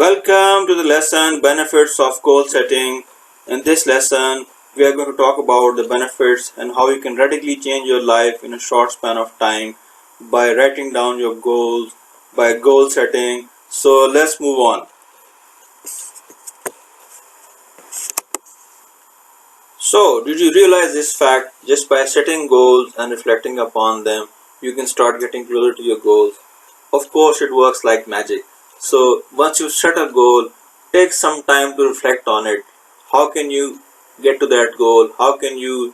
Welcome to the lesson Benefits of Goal Setting. In this lesson, we are going to talk about the benefits and how you can radically change your life in a short span of time by writing down your goals, by goal setting. So let's move on. So, did you realize this fact? Just by setting goals and reflecting upon them, you can start getting closer to your goals. Of course, it works like magic. So, once you set a goal, take some time to reflect on it. How can you get to that goal? How can you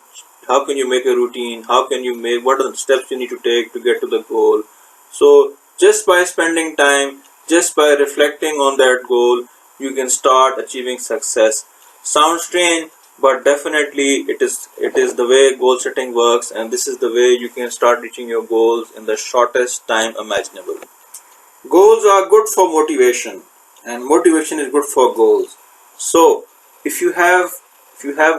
make a routine? What are the steps you need to take to get to the goal? So, just by spending time, just by reflecting on that goal, you can start achieving success. Sounds strange, but definitely it is the way goal setting works, and this is the way you can start reaching your goals in the shortest time imaginable. Goals are good for motivation, and motivation is good for goals. So if you have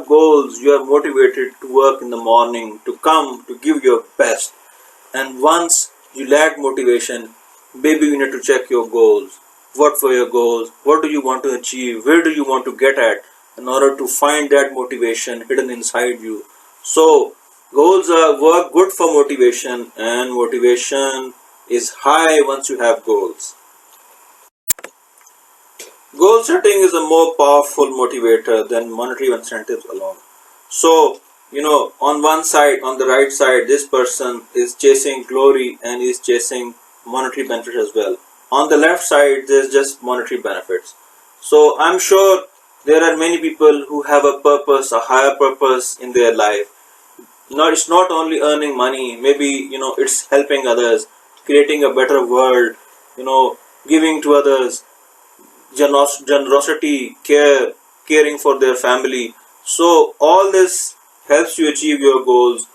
goals, you are motivated to work in the morning, to come to give your best. And once you lack motivation, maybe you need to check your goals. What were your goals? What do you want to achieve? Where do you want to get at? In order to find that motivation hidden inside you. So goals work good for motivation, and motivation is high once you have goals. Goal setting is a more powerful motivator than monetary incentives alone. So, on one side, on the right side, this person is chasing glory and is chasing monetary benefits as well. On the left side, there's just monetary benefits. So I'm sure there are many people who have a purpose, a higher purpose in their life. It's not only earning money, maybe, it's helping others, creating a better world, giving to others, generosity, caring for their family. So all this helps you achieve your goals.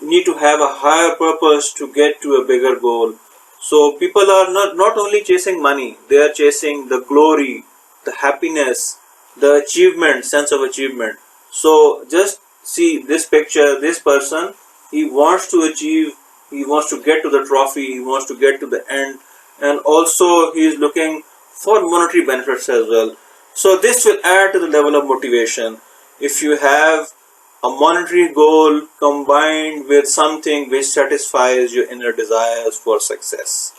You need to have a higher purpose to get to a bigger goal. So people are not only chasing money, they are chasing the glory, the happiness, the achievement, sense of achievement. So just see this picture, this person, he wants to achieve, he wants to get to the trophy, he wants to get to the end, and also he is looking for monetary benefits as well. So this will add to the level of motivation. If you have a monetary goal combined with something which satisfies your inner desires for success.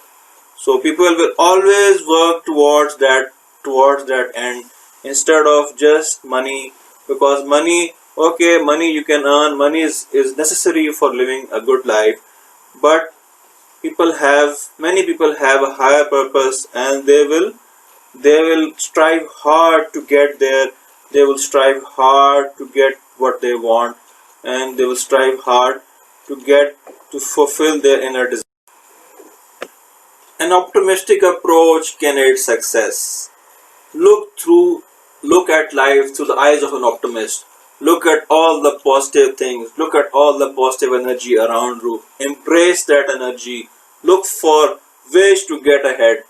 So people will always work towards that end instead of just money, because money you can earn, money is necessary for living a good life, but many people have a higher purpose, and they will strive hard to get there. They will strive hard to get what they want, and they will strive hard to fulfill their inner desires. An optimistic approach can aid success. Look at life through the eyes of an optimist. Look at all the positive things. Look at all the positive energy around you. Embrace that energy. Look for ways to get ahead.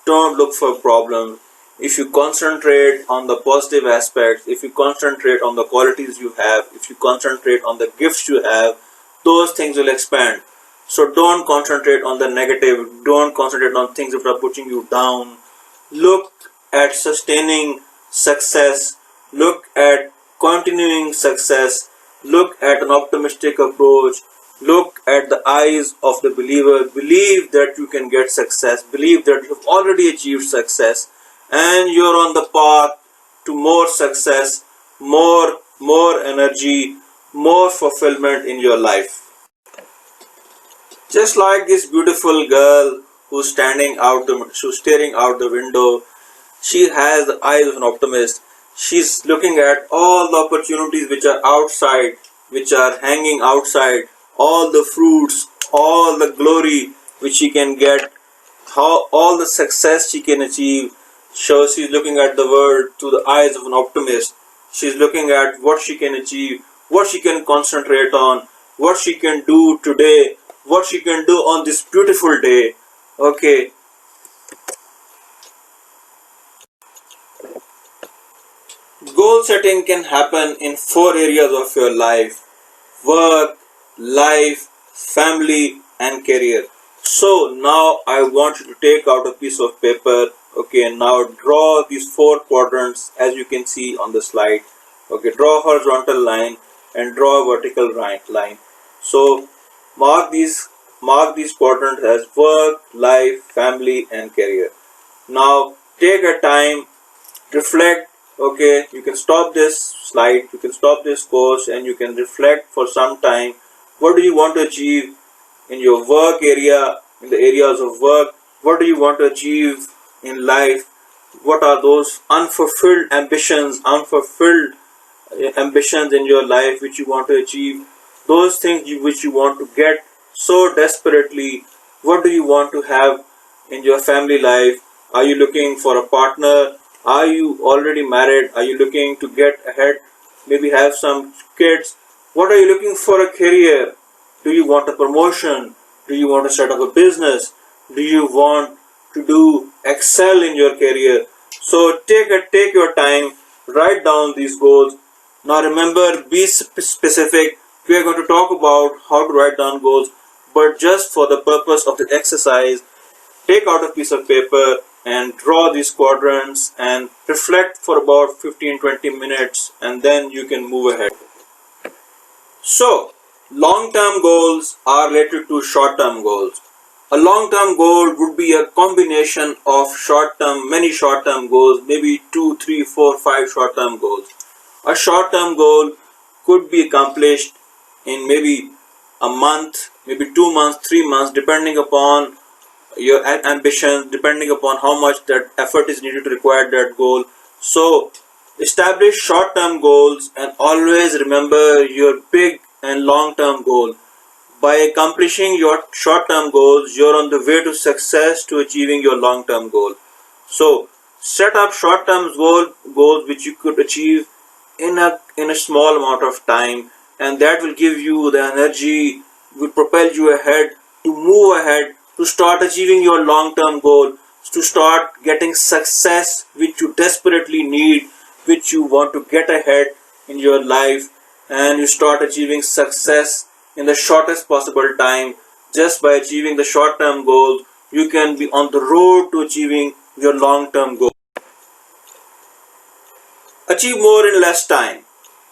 Don't look for problems. If you concentrate on the positive aspects, if you concentrate on the qualities you have, if you concentrate on the gifts you have, those things will expand. So don't concentrate on the negative. Don't concentrate on things that are putting you down. Look at sustaining success. Look at continuing success. Look at an optimistic approach. Look at the eyes of the believer. Believe that you can get success. Believe that you have already achieved success, and you're on the path to more success, more energy, more fulfillment in your life. Just like this beautiful girl who's staring out the window, she has the eyes of an optimist. She's looking at all the opportunities which are outside, which are hanging outside, all the fruits, all the glory which she can get, all the success she can achieve. So she's looking at the world through the eyes of an optimist. She's looking at what she can achieve, what she can concentrate on, what she can do today, what she can do on this beautiful day. Okay. Goal setting can happen in 4 areas of your life: work, life, family, and career. So now I want you to take out a piece of paper, Okay, now draw these 4 quadrants as you can see on the slide. Okay, draw a horizontal line and draw a vertical line. So mark these quadrants as work, life, family and career. Now take a time, reflect. Okay, you can stop this slide, you can stop this course and you can reflect for some time. What do you want to achieve in your work area, in the areas of work? What do you want to achieve in life? What are those unfulfilled ambitions in your life which you want to achieve? Those things which you want to get so desperately. What do you want to have in your family life? Are you looking for a partner? Are you already married? Are you looking to get ahead, maybe have some kids? What are you looking for a career? Do you want a promotion? Do you want to set up a business? Do you want to excel in your career? So take your time, write down these goals. Now remember, be specific. We are going to talk about how to write down goals, but just for the purpose of the exercise, take out a piece of paper and draw these quadrants and reflect for about 15-20 minutes and then you can move ahead. So long-term goals are related to short-term goals. A long-term goal would be a combination of many short-term goals, maybe 2, 3, 4, 5 short-term goals. A short-term goal could be accomplished in maybe a month, maybe 2 months, 3 months, depending upon your ambition, depending upon how much that effort is needed to require that goal. So establish short-term goals and always remember your big and long-term goal. By accomplishing your short-term goals, you're on the way to success, to achieving your long-term goal. So set up short-term goals which you could achieve in a small amount of time, and that will give you the energy, will propel you ahead, to move ahead, to start achieving your long-term goal, to start getting success which you desperately need, which you want to get ahead in your life, and you start achieving success in the shortest possible time. Just by achieving the short-term goals, you can be on the road to achieving your long-term goal. Achieve more in less time.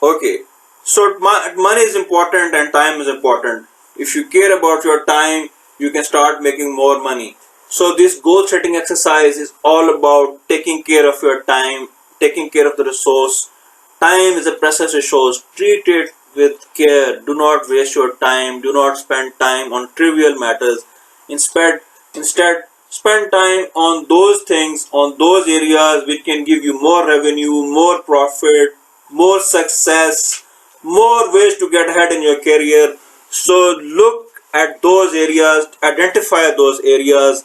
Okay, so money is important and time is important. If you care about your time, you can start making more money. So this goal setting exercise is all about taking care of your time, taking care of the resource. Time is a precious resource. Treat it with care. Do not waste your time. Do not spend time on trivial matters. Instead, spend time on those things, on those areas which can give you more revenue, more profit, more success, more ways to get ahead in your career. So look at those areas, identify those areas,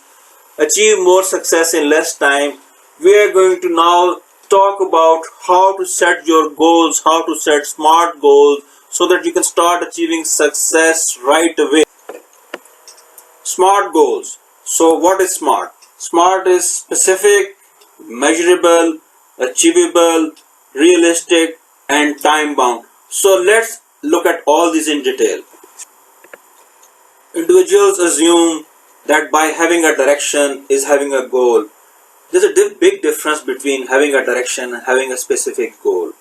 achieve more success in less time. We are going to now talk about how to set your goals, how to set smart goals so that you can start achieving success right away. Smart goals. So what is SMART? SMART is specific, measurable, achievable, realistic and time bound. So let's look at all these in detail. Individuals assume that by having a direction is having a goal. There's a big difference between having a direction and having a specific goal.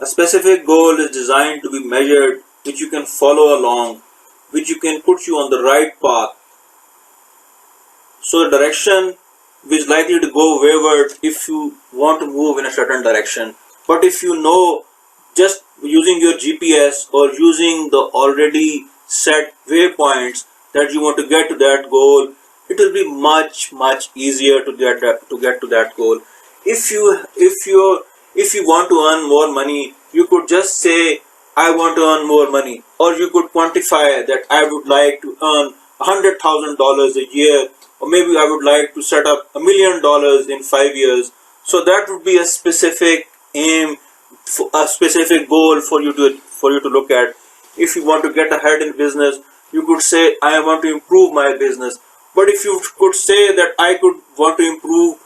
A specific goal is designed to be measured, which you can follow along, which you can put you on the right path. So the direction is likely to go wayward if you want to move in a certain direction. But if you know, just using your GPS or using the already set waypoints that you want to get to that goal, it will be much easier to get to that goal. If you want to earn more money, you could just say, I want to earn more money, or you could quantify that I would like to earn $100,000 a year, or maybe I would like to set up $1 million in 5 years. So that would be a specific aim, a specific goal for you to look at. If you want to get ahead in business, you could say, I want to improve my business. But if you could say that I could want to improve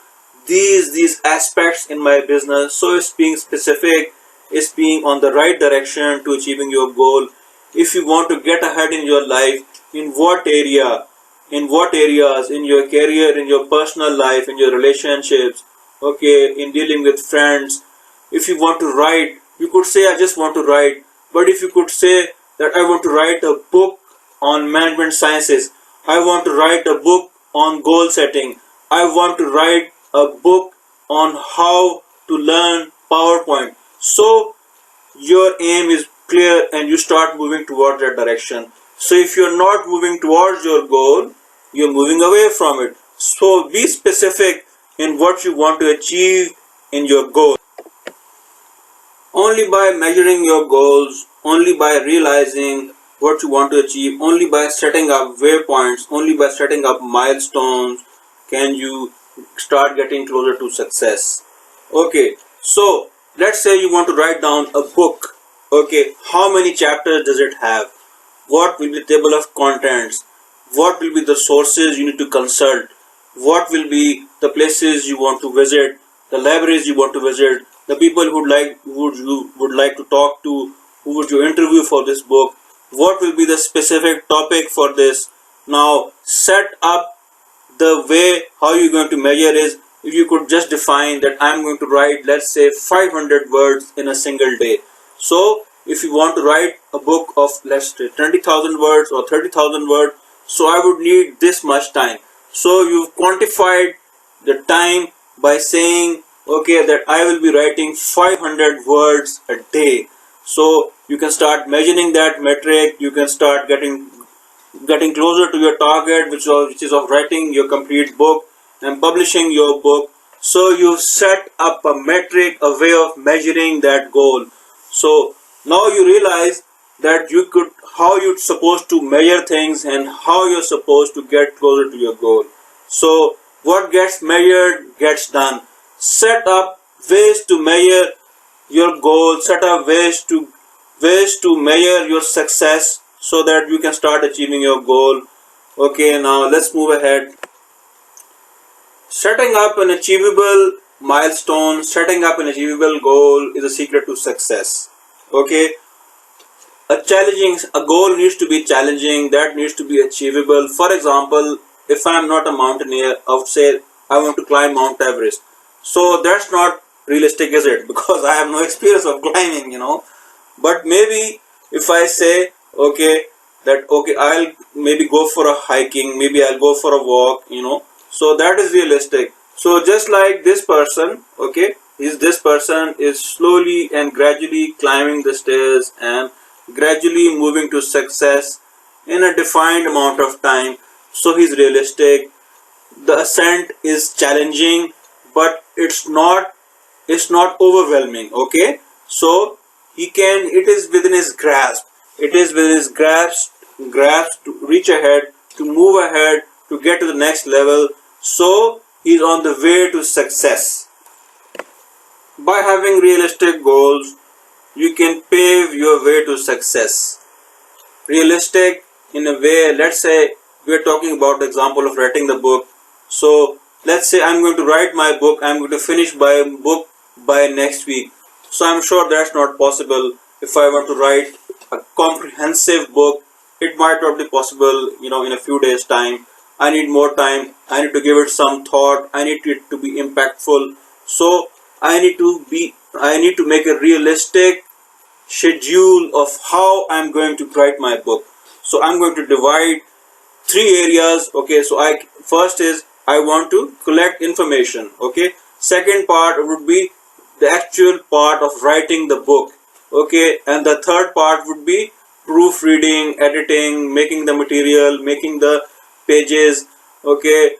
these aspects in my business, so it's being specific, it's being on the right direction to achieving your goal. If you want to get ahead in your life, in what area, in what areas, in your career, in your personal life, in your relationships, okay, in dealing with friends. If you want to write, you could say I just want to write. But if you could say that I want to write a book on management sciences, I want to write a book on goal setting, I want to write a book on how to learn PowerPoint. So your aim is clear and you start moving towards that direction. So if you're not moving towards your goal, you're moving away from it. So be specific in what you want to achieve in your goal. Only by measuring your goals, only by realizing what you want to achieve, only by setting up waypoints, only by setting up milestones can you start getting closer to success. Okay, so let's say you want to write down a book. Okay, how many chapters does it have? What will be the table of contents? What will be the sources you need to consult? What will be the places you want to visit? The libraries you want to visit? The people who you would like to talk to? Who would you interview for this book? What will be the specific topic for this? Now set up the way how you're going to measure is, if you could just define that I'm going to write, let's say, 500 words in a single day. So if you want to write a book of, let's say, 20,000 words or 30,000 words, so I would need this much time. So you've quantified the time by saying, okay, that I will be writing 500 words a day. So you can start measuring that metric. You can start getting closer to your target, which is of writing your complete book and publishing your book. So you set up a metric, a way of measuring that goal. So now you realize that how you're supposed to measure things and how you're supposed to get closer to your goal. So what gets measured gets done. Set up ways to measure your goal. Set up ways to measure your success so that you can start achieving your goal. Okay, now let's move ahead. Setting up an achievable milestone, setting up an achievable goal is a secret to success. Okay, a goal needs to be challenging, that needs to be achievable. For example, if I am not a mountaineer, I would say I want to climb Mount Everest. So that's not realistic, is it? Because I have no experience of climbing, But maybe if I say, okay, I'll maybe go for a hiking, maybe I'll go for a walk, So that is realistic. So just like this person, okay, this person is slowly and gradually climbing the stairs and gradually moving to success in a defined amount of time. So he's realistic. The ascent is challenging, but it's not overwhelming. Okay, so it is within his grasp. It is within his grasp to reach ahead, to move ahead, to get to the next level. So he's on the way to success. By having realistic goals, you can pave your way to success. Realistic in a way, let's say we are talking about the example of writing the book. So let's say I'm going to write my book, I'm going to finish my book by next week. So I'm sure that's not possible. If I want to write a comprehensive book, it might not be possible, in a few days' time. I need more time. I need to give it some thought. I need it to be impactful. So I need to make a realistic schedule of how I'm going to write my book. So I'm going to divide 3 areas. Okay, so first is I want to collect information. Okay, second part would be the actual part of writing the book. Okay, and the third part would be proofreading, editing, making the material, making the pages. Okay,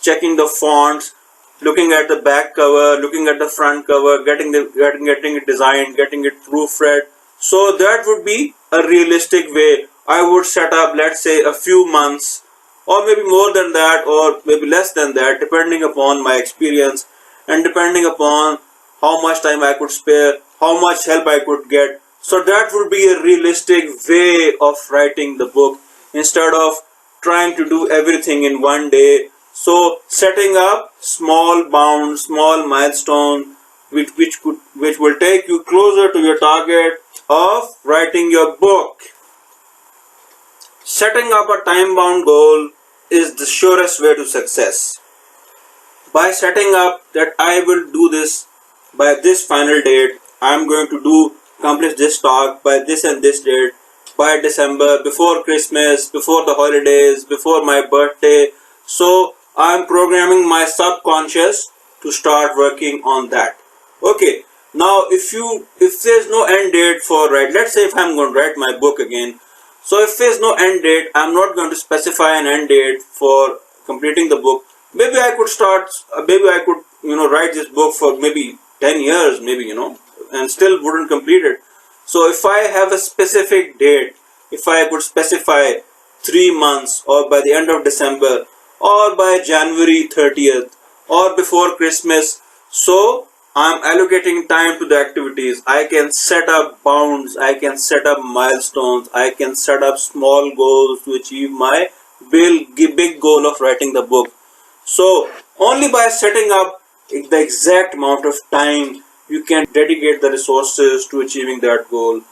checking the fonts, looking at the back cover, looking at the front cover, getting it designed, getting it proofread. So that would be a realistic way. I would set up, let's say, a few months, or maybe more than that, or maybe less than that, depending upon my experience and depending upon how much time I could spare, how much help I could get. So that would be a realistic way of writing the book instead of trying to do everything in one day. So setting up small bounds, small milestone, which will take you closer to your target of writing your book. Setting up a time-bound goal is the surest way to success. By setting up that I will do this by this final date, I am going to accomplish this task by this and this date, by December, before Christmas, before the holidays, before my birthday. So I am programming my subconscious to start working on that. Okay, now if there's no end date for let's say if I'm going to write my book again, so if there's no end date, I'm not going to specify an end date for completing the book. Maybe I could write this book for maybe 10 years, and still wouldn't complete it. So if I have a specific date, if I could specify 3 months, or by the end of December, or by January 30th, or before Christmas, so I'm allocating time to the activities. I can set up bounds, I can set up milestones, I can set up small goals to achieve my big goal of writing the book. So only by setting up the exact amount of time you can dedicate the resources to achieving that goal.